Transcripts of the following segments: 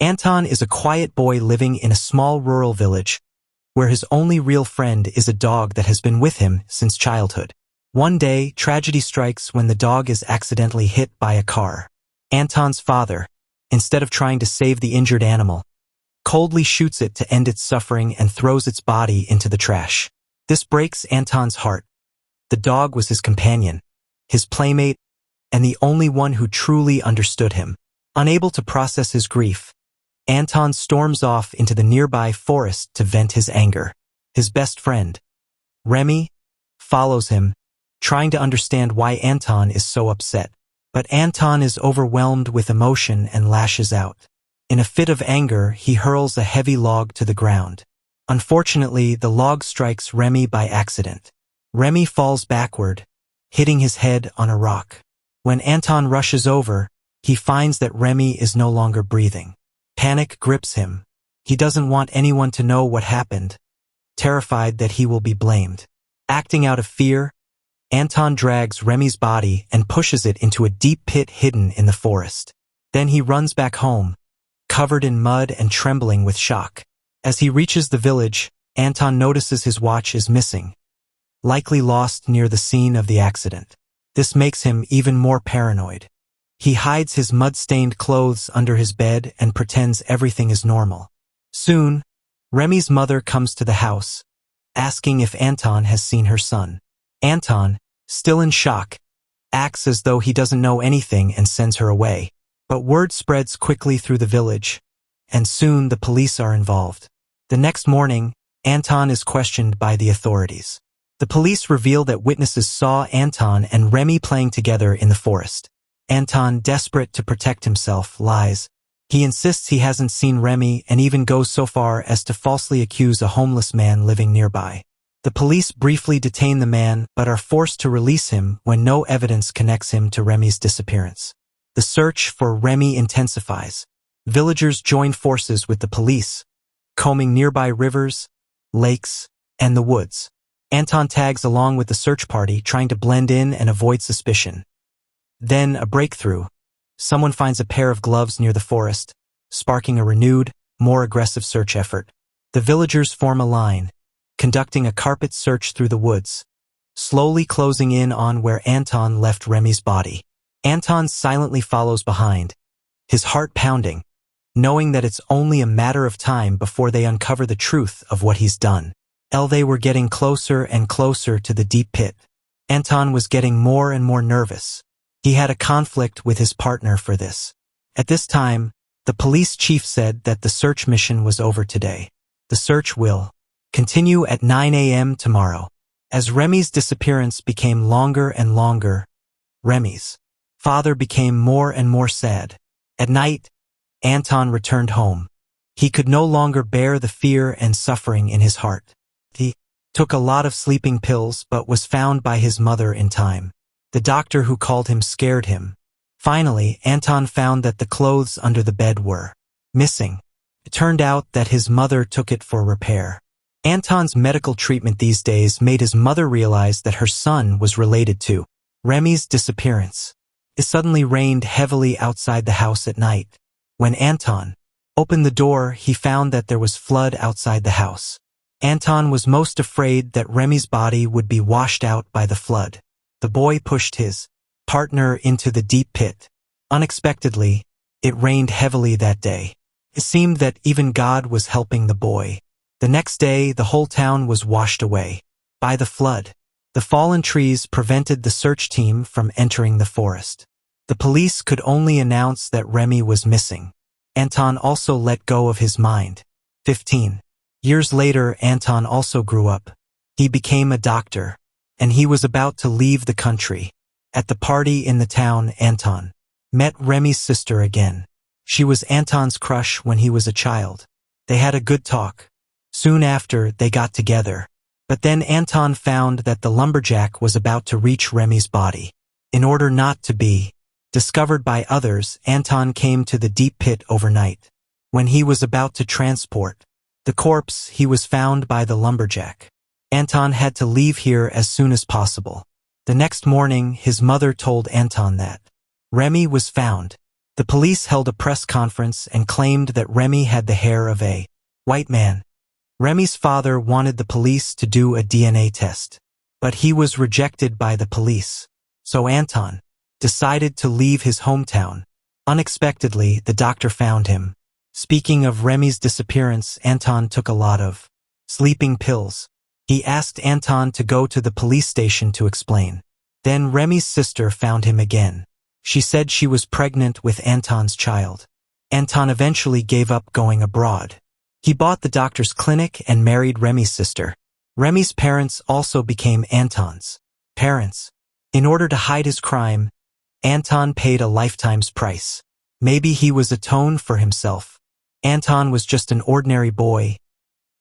Anton is a quiet boy living in a small rural village, where his only real friend is a dog that has been with him since childhood. One day, tragedy strikes when the dog is accidentally hit by a car. Anton's father, instead of trying to save the injured animal, coldly shoots it to end its suffering and throws its body into the trash. This breaks Anton's heart. The dog was his companion, his playmate, and the only one who truly understood him. Unable to process his grief, Anton storms off into the nearby forest to vent his anger. His best friend, Remy, follows him, trying to understand why Anton is so upset. But Anton is overwhelmed with emotion and lashes out. In a fit of anger, he hurls a heavy log to the ground. Unfortunately, the log strikes Remy by accident. Remy falls backward, hitting his head on a rock. When Anton rushes over, he finds that Remy is no longer breathing. Panic grips him. He doesn't want anyone to know what happened, terrified that he will be blamed. Acting out of fear, Anton drags Remy's body and pushes it into a deep pit hidden in the forest. Then he runs back home, covered in mud and trembling with shock. As he reaches the village, Anton notices his watch is missing, likely lost near the scene of the accident. This makes him even more paranoid. He hides his mud-stained clothes under his bed and pretends everything is normal. Soon, Remy's mother comes to the house, asking if Anton has seen her son. Anton, still in shock, acts as though he doesn't know anything and sends her away. But word spreads quickly through the village, and soon the police are involved. The next morning, Anton is questioned by the authorities. The police reveal that witnesses saw Anton and Remy playing together in the forest. Anton, desperate to protect himself, lies. He insists he hasn't seen Remy and even goes so far as to falsely accuse a homeless man living nearby. The police briefly detain the man but are forced to release him when no evidence connects him to Remy's disappearance. The search for Remy intensifies. Villagers join forces with the police, combing nearby rivers, lakes, and the woods. Anton tags along with the search party, trying to blend in and avoid suspicion. Then a breakthrough. Someone finds a pair of gloves near the forest, sparking a renewed, more aggressive search effort. The villagers form a line, conducting a carpet search through the woods, slowly closing in on where Anton left Remy's body. Anton silently follows behind, his heart pounding, knowing that it's only a matter of time before they uncover the truth of what he's done. They were getting closer and closer to the deep pit. Anton was getting more and more nervous. He had a conflict with his partner for this. At this time, the police chief said that the search mission was over today. The search will continue at 9 a.m. tomorrow. As Remy's disappearance became longer and longer, Remy's father became more and more sad. At night, Anton returned home. He could no longer bear the fear and suffering in his heart. He took a lot of sleeping pills but was found by his mother in time. The doctor who called him scared him. Finally, Anton found that the clothes under the bed were missing. It turned out that his mother took it for repair. Anton's medical treatment these days made his mother realize that her son was related to Remy's disappearance. It suddenly rained heavily outside the house at night. When Anton opened the door, he found that there was flood outside the house. Anton was most afraid that Remy's body would be washed out by the flood. The boy pushed his partner into the deep pit. Unexpectedly, it rained heavily that day. It seemed that even God was helping the boy. The next day, the whole town was washed away by the flood. The fallen trees prevented the search team from entering the forest. The police could only announce that Remy was missing. Anton also let go of his mind. 15 years later, Anton also grew up. He became a doctor, and he was about to leave the country. At the party in the town, Anton met Remy's sister again. She was Anton's crush when he was a child. They had a good talk. Soon after, they got together. But then Anton found that the lumberjack was about to reach Remy's body. In order not to be discovered by others, Anton came to the deep pit overnight. When he was about to transport the corpse, he was found by the lumberjack. Anton had to leave here as soon as possible. The next morning, his mother told Anton that Remy was found. The police held a press conference and claimed that Remy had the hair of a white man. Remy's father wanted the police to do a DNA test, but he was rejected by the police. So Anton decided to leave his hometown. Unexpectedly, the doctor found him. Speaking of Remy's disappearance, Anton took a lot of sleeping pills. He asked Anton to go to the police station to explain. Then Remy's sister found him again. She said she was pregnant with Anton's child. Anton eventually gave up going abroad. He bought the doctor's clinic and married Remy's sister. Remy's parents also became Anton's parents. In order to hide his crime, Anton paid a lifetime's price. Maybe he was atoned for himself. Anton was just an ordinary boy,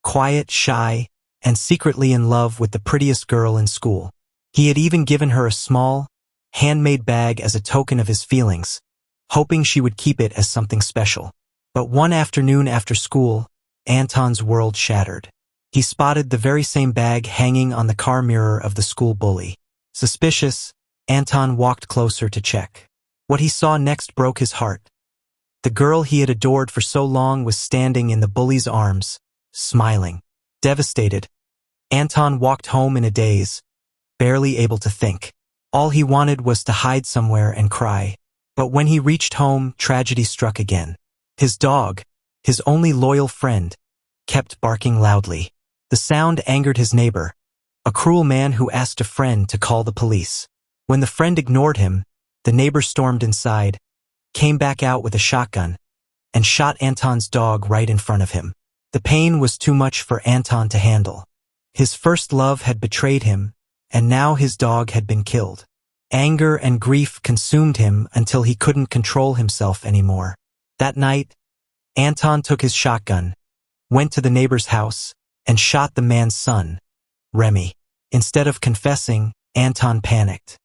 quiet, shy, and secretly in love with the prettiest girl in school. He had even given her a small, handmade bag as a token of his feelings, hoping she would keep it as something special. But one afternoon after school, Anton's world shattered. He spotted the very same bag hanging on the car mirror of the school bully. Suspicious, Anton walked closer to check. What he saw next broke his heart. The girl he had adored for so long was standing in the bully's arms, smiling. Devastated, Anton walked home in a daze, barely able to think. All he wanted was to hide somewhere and cry. But when he reached home, tragedy struck again. His dog, his only loyal friend, kept barking loudly. The sound angered his neighbor, a cruel man who asked a friend to call the police. When the friend ignored him, the neighbor stormed inside, came back out with a shotgun, and shot Anton's dog right in front of him. The pain was too much for Anton to handle. His first love had betrayed him, and now his dog had been killed. Anger and grief consumed him until he couldn't control himself anymore. That night, Anton took his shotgun, went to the neighbor's house, and shot the man's son, Remy. Instead of confessing, Anton panicked.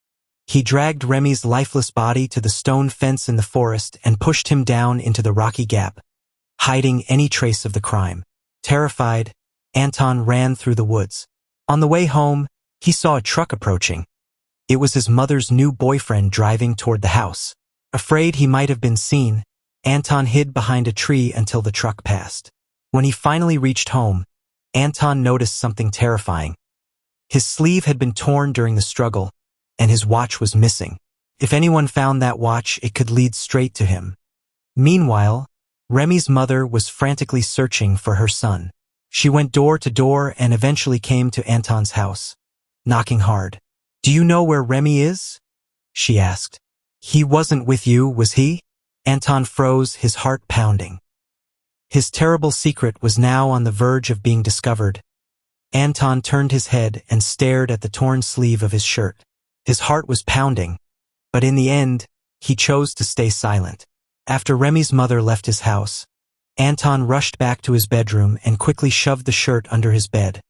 He dragged Remy's lifeless body to the stone fence in the forest and pushed him down into the rocky gap, hiding any trace of the crime. Terrified, Anton ran through the woods. On the way home, he saw a truck approaching. It was his mother's new boyfriend driving toward the house. Afraid he might have been seen, Anton hid behind a tree until the truck passed. When he finally reached home, Anton noticed something terrifying. His sleeve had been torn during the struggle, and his watch was missing. If anyone found that watch, it could lead straight to him. Meanwhile, Remy's mother was frantically searching for her son. She went door to door and eventually came to Anton's house, knocking hard. "Do you know where Remy is?" she asked. "He wasn't with you, was he?" Anton froze, his heart pounding. His terrible secret was now on the verge of being discovered. Anton turned his head and stared at the torn sleeve of his shirt. His heart was pounding, but in the end, he chose to stay silent. After Remy's mother left his house, Anton rushed back to his bedroom and quickly shoved the shirt under his bed,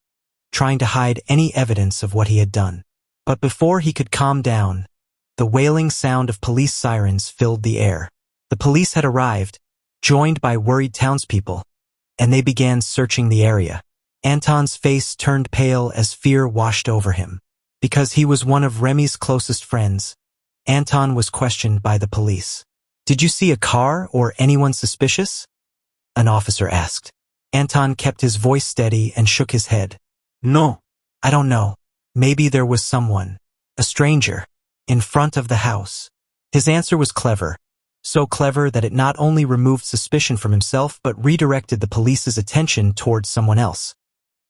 trying to hide any evidence of what he had done. But before he could calm down, the wailing sound of police sirens filled the air. The police had arrived, joined by worried townspeople, and they began searching the area. Anton's face turned pale as fear washed over him. Because he was one of Remy's closest friends, Anton was questioned by the police. "Did you see a car or anyone suspicious?" an officer asked. Anton kept his voice steady and shook his head. "No, I don't know. Maybe there was someone, a stranger, in front of the house." His answer was clever. So clever that it not only removed suspicion from himself but redirected the police's attention towards someone else.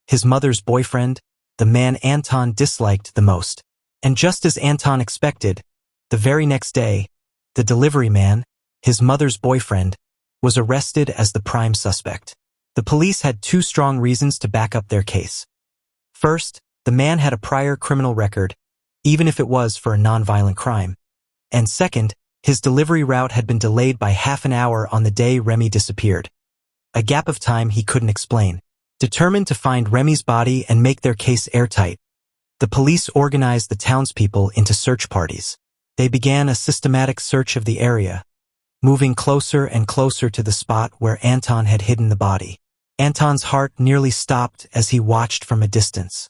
His mother's boyfriend, the man Anton disliked the most. And just as Anton expected, the very next day, the delivery man, his mother's boyfriend, was arrested as the prime suspect. The police had two strong reasons to back up their case. First, the man had a prior criminal record, even if it was for a nonviolent crime. And second, his delivery route had been delayed by half an hour on the day Remy disappeared. A gap of time he couldn't explain. Determined to find Remy's body and make their case airtight, the police organized the townspeople into search parties. They began a systematic search of the area, moving closer and closer to the spot where Anton had hidden the body. Anton's heart nearly stopped as he watched from a distance.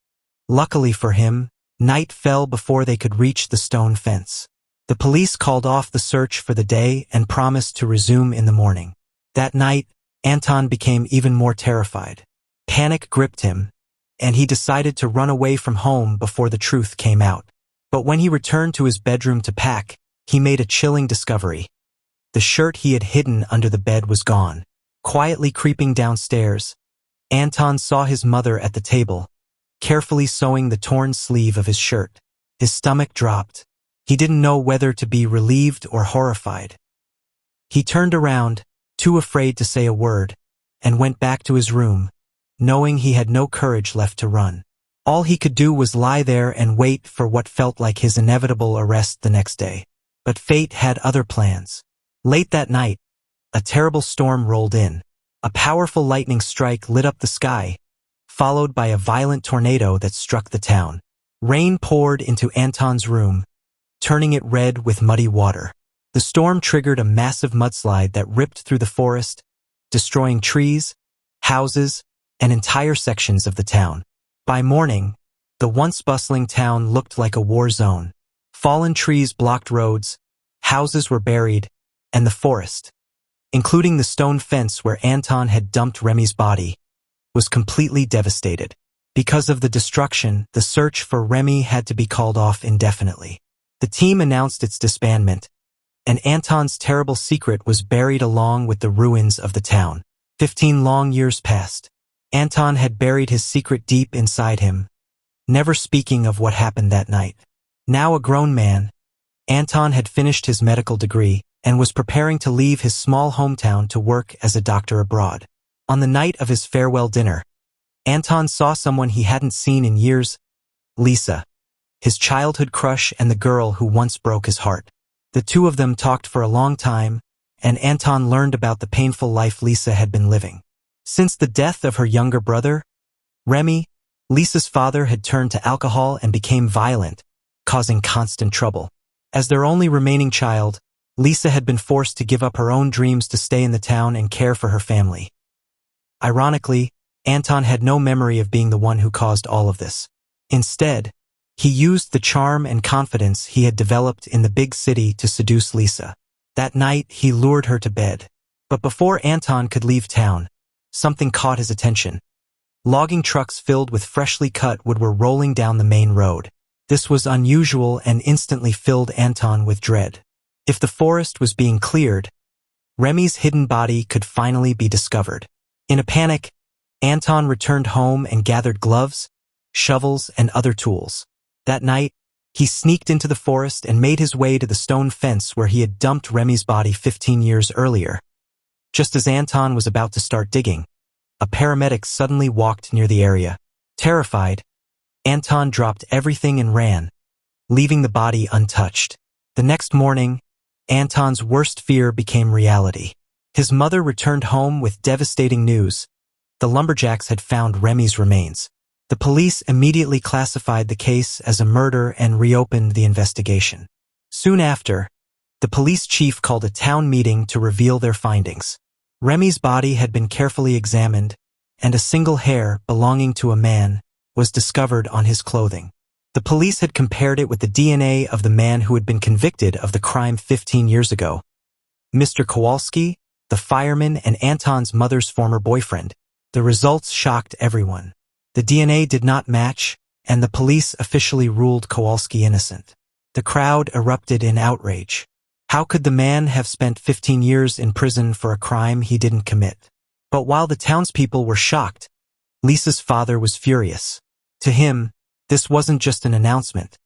Luckily for him, night fell before they could reach the stone fence. The police called off the search for the day and promised to resume in the morning. That night, Anton became even more terrified. Panic gripped him, and he decided to run away from home before the truth came out. But when he returned to his bedroom to pack, he made a chilling discovery. The shirt he had hidden under the bed was gone. Quietly creeping downstairs, Anton saw his mother at the table, carefully sewing the torn sleeve of his shirt. His stomach dropped. He didn't know whether to be relieved or horrified. He turned around, too afraid to say a word, and went back to his room, knowing he had no courage left to run. All he could do was lie there and wait for what felt like his inevitable arrest the next day. But fate had other plans. Late that night, a terrible storm rolled in. A powerful lightning strike lit up the sky, followed by a violent tornado that struck the town. Rain poured into Anton's room, turning it red with muddy water. The storm triggered a massive mudslide that ripped through the forest, destroying trees, houses, and entire sections of the town. By morning, the once bustling town looked like a war zone. Fallen trees blocked roads, houses were buried, and the forest, including the stone fence where Anton had dumped Remy's body, was completely devastated. Because of the destruction, the search for Remy had to be called off indefinitely. The team announced its disbandment, and Anton's terrible secret was buried along with the ruins of the town. 15 long years passed. Anton had buried his secret deep inside him, never speaking of what happened that night. Now a grown man, Anton had finished his medical degree and was preparing to leave his small hometown to work as a doctor abroad. On the night of his farewell dinner, Anton saw someone he hadn't seen in years, Lisa, his childhood crush and the girl who once broke his heart. The two of them talked for a long time, and Anton learned about the painful life Lisa had been living. Since the death of her younger brother, Remy, Lisa's father had turned to alcohol and became violent, causing constant trouble. As their only remaining child, Lisa had been forced to give up her own dreams to stay in the town and care for her family. Ironically, Anton had no memory of being the one who caused all of this. Instead, he used the charm and confidence he had developed in the big city to seduce Lisa. That night, he lured her to bed. But before Anton could leave town, something caught his attention. Logging trucks filled with freshly cut wood were rolling down the main road. This was unusual and instantly filled Anton with dread. If the forest was being cleared, Remy's hidden body could finally be discovered. In a panic, Anton returned home and gathered gloves, shovels, and other tools. That night, he sneaked into the forest and made his way to the stone fence where he had dumped Remy's body 15 years earlier. Just as Anton was about to start digging, a paramedic suddenly walked near the area. Terrified, Anton dropped everything and ran, leaving the body untouched. The next morning, Anton's worst fear became reality. His mother returned home with devastating news. The lumberjacks had found Remy's remains. The police immediately classified the case as a murder and reopened the investigation. Soon after, the police chief called a town meeting to reveal their findings. Remy's body had been carefully examined, and a single hair belonging to a man was discovered on his clothing. The police had compared it with the DNA of the man who had been convicted of the crime 15 years ago, Mr. Kowalski, the fireman and Anton's mother's former boyfriend. The results shocked everyone. The DNA did not match, and the police officially ruled Kowalski innocent. The crowd erupted in outrage. How could the man have spent 15 years in prison for a crime he didn't commit? But while the townspeople were shocked, Lisa's father was furious. To him, this wasn't just an announcement.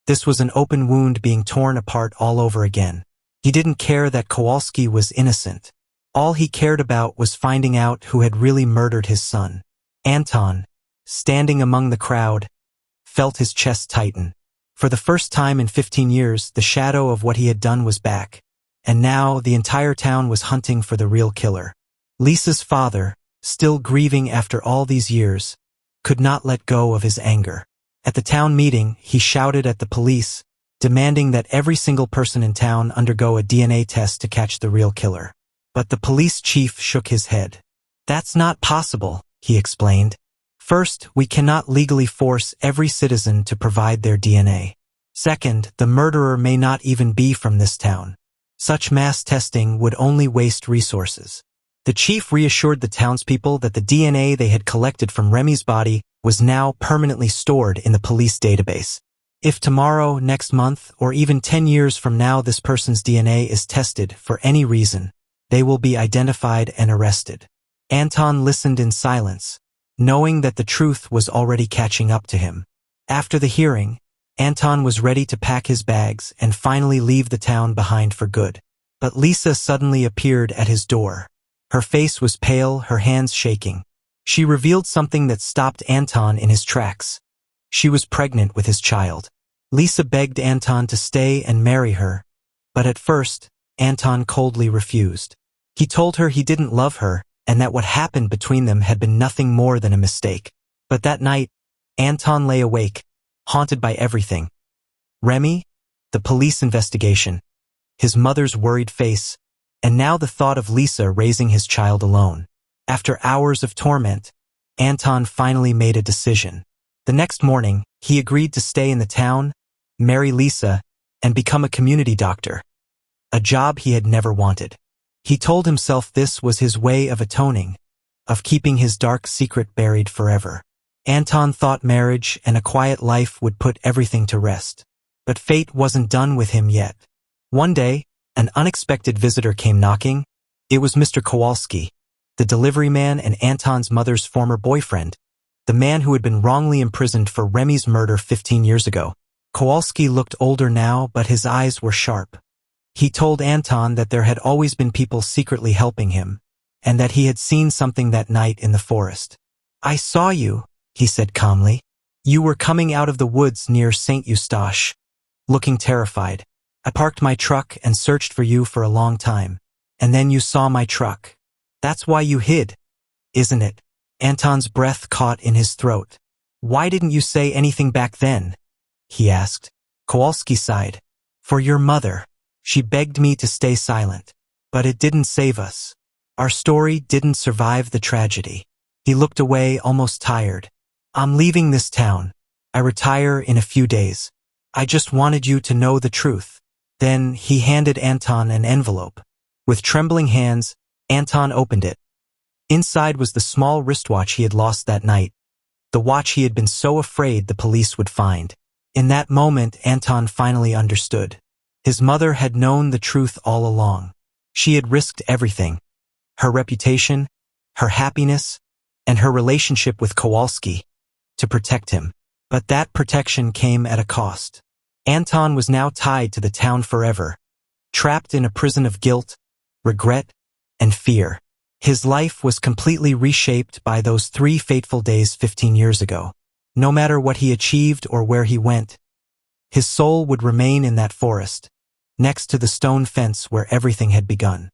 This was an open wound being torn apart all over again. He didn't care that Kowalski was innocent. All he cared about was finding out who had really murdered his son. Anton, standing among the crowd, felt his chest tighten. For the first time in 15 years, the shadow of what he had done was back, and now the entire town was hunting for the real killer. Lisa's father, still grieving after all these years, could not let go of his anger. At the town meeting, he shouted at the police, demanding that every single person in town undergo a DNA test to catch the real killer. But the police chief shook his head. "That's not possible," he explained. "First, we cannot legally force every citizen to provide their DNA. Second, the murderer may not even be from this town. Such mass testing would only waste resources. The chief reassured the townspeople that the DNA they had collected from Remy's body was now permanently stored in the police database. If tomorrow, next month, or even 10 years from now this person's DNA is tested for any reason, they will be identified and arrested. Anton listened in silence, knowing that the truth was already catching up to him. After the hearing, Anton was ready to pack his bags and finally leave the town behind for good. But Lisa suddenly appeared at his door. Her face was pale, her hands shaking. She revealed something that stopped Anton in his tracks. She was pregnant with his child. Lisa begged Anton to stay and marry her, but at first, Anton coldly refused. He told her he didn't love her and that what happened between them had been nothing more than a mistake. But that night, Anton lay awake, haunted by everything. Remy, the police investigation, his mother's worried face, and now the thought of Lisa raising his child alone. After hours of torment, Anton finally made a decision. The next morning, he agreed to stay in the town, marry Lisa, and become a community doctor, a job he had never wanted. He told himself this was his way of atoning, of keeping his dark secret buried forever. Anton thought marriage and a quiet life would put everything to rest. But fate wasn't done with him yet. One day, an unexpected visitor came knocking. It was Mr. Kowalski, the delivery man and Anton's mother's former boyfriend, the man who had been wrongly imprisoned for Remy's murder 15 years ago. Kowalski looked older now, but his eyes were sharp. He told Anton that there had always been people secretly helping him, and that he had seen something that night in the forest. "I saw you," he said calmly. "You were coming out of the woods near St. Eustache, looking terrified. I parked my truck and searched for you for a long time, and then you saw my truck. That's why you hid, isn't it?" Anton's breath caught in his throat. "Why didn't you say anything back then?" he asked. Kowalski sighed. "For your mother. She begged me to stay silent. But it didn't save us. Our story didn't survive the tragedy." He looked away, almost tired. "I'm leaving this town. I retire in a few days. I just wanted you to know the truth." Then he handed Anton an envelope. With trembling hands, Anton opened it. Inside was the small wristwatch he had lost that night, the watch he had been so afraid the police would find. In that moment, Anton finally understood. His mother had known the truth all along. She had risked everything: her reputation, her happiness, and her relationship with Kowalski, to protect him. But that protection came at a cost. Anton was now tied to the town forever, trapped in a prison of guilt, regret, and fear. His life was completely reshaped by those 3 fateful days 15 years ago. No matter what he achieved or where he went, his soul would remain in that forest, next to the stone fence where everything had begun.